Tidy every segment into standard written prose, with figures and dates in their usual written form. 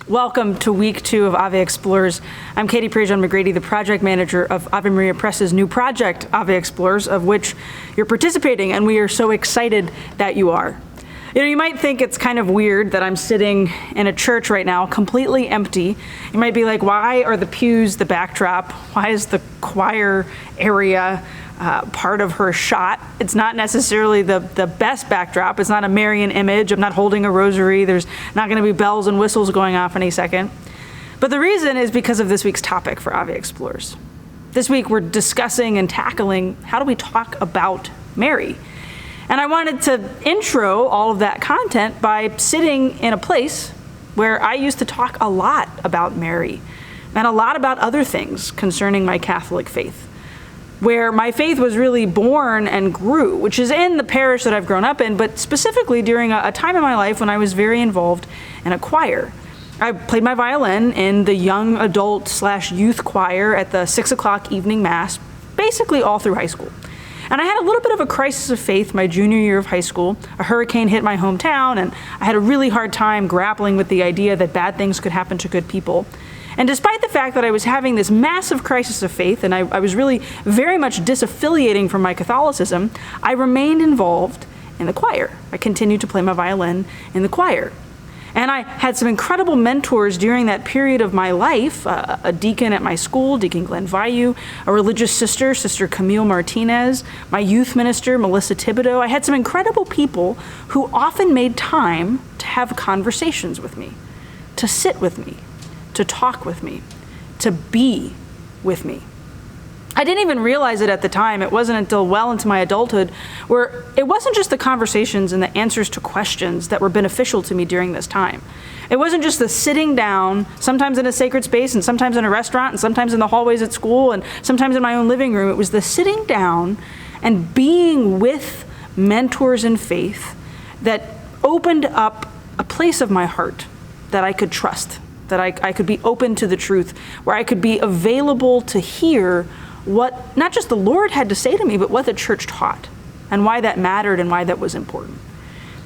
Welcome to week 2 of Ave Explores. I'm Prejean McGrady, the project manager of Ave Maria Press's new project, Ave Explores, of which you're participating, and we are so excited that you are. You might think it's kind of weird that I'm sitting in a church right now, completely empty. You might be like, why are the pews the backdrop? Why is the choir area part of her shot? It's not necessarily the best backdrop. It's not a Marian image. I'm not holding a rosary. There's not going to be bells and whistles going off any second. But the reason is because of this week's topic for Ave Explores. This week we're discussing and tackling how do we talk about Mary. And I wanted to intro all of that content by sitting in a place where I used to talk a lot about Mary and a lot about other things concerning my Catholic faith, where my faith was really born and grew, which is in the parish that I've grown up in, but specifically during a time in my life when I was very involved in a choir. I played my violin in the young adult/youth choir at the 6 o'clock evening mass, basically all through high school. And I had a little bit of a crisis of faith my junior year of high school. A hurricane hit my hometown, and I had a really hard time grappling with the idea that bad things could happen to good people. And despite the fact that I was having this massive crisis of faith, and I was really very much disaffiliating from my Catholicism, I remained involved in the choir. I continued to play my violin in the choir. And I had some incredible mentors during that period of my life, a deacon at my school, Deacon Glenn Vayu, a religious sister, Sister Camille Martinez, my youth minister, Melissa Thibodeau. I had some incredible people who often made time to have conversations with me, to sit with me, to talk with me, to be with me. I didn't even realize it at the time. It wasn't until well into my adulthood where it wasn't just the conversations and the answers to questions that were beneficial to me during this time. It wasn't just the sitting down, sometimes in a sacred space and sometimes in a restaurant and sometimes in the hallways at school and sometimes in my own living room. It was the sitting down and being with mentors in faith that opened up a place of my heart that I could trust, that I could be open to the truth, where I could be available to hear what not just the Lord had to say to me, but what the church taught and why that mattered and why that was important.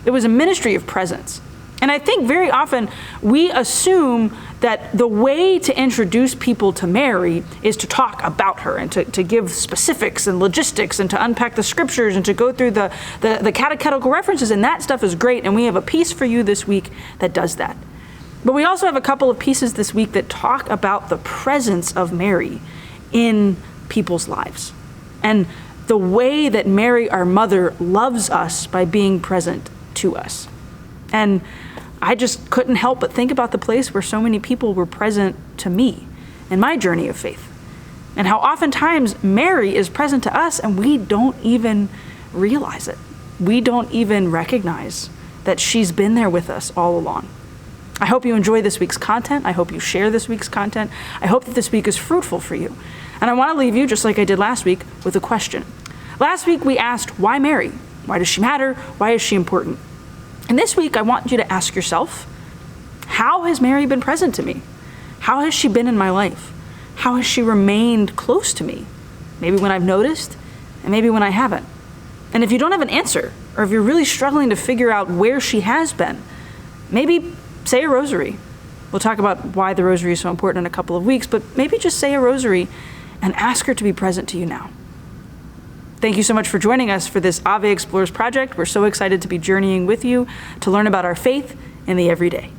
It was a ministry of presence. And I think very often we assume that the way to introduce people to Mary is to talk about her and to give specifics and logistics and to unpack the scriptures and to go through the catechetical references, and that stuff is great, and we have a piece for you this week that does that. But we also have a couple of pieces this week that talk about the presence of Mary in people's lives and the way that Mary, our mother, loves us by being present to us. And I just couldn't help but think about the place where so many people were present to me in my journey of faith, and how oftentimes Mary is present to us and we don't even realize it. We don't even recognize that she's been there with us all along. I hope you enjoy this week's content. I hope you share this week's content. I hope that this week is fruitful for you. And I want to leave you, just like I did last week, with a question. Last week we asked, why Mary? Why does she matter? Why is she important? And this week I want you to ask yourself, how has Mary been present to me? How has she been in my life? How has she remained close to me? Maybe when I've noticed, and maybe when I haven't. And if you don't have an answer, or if you're really struggling to figure out where she has been, maybe say a rosary. We'll talk about why the rosary is so important in a couple of weeks, but maybe just say a rosary and ask her to be present to you now. Thank you so much for joining us for this Ave Explores project. We're so excited to be journeying with you to learn about our faith in the everyday.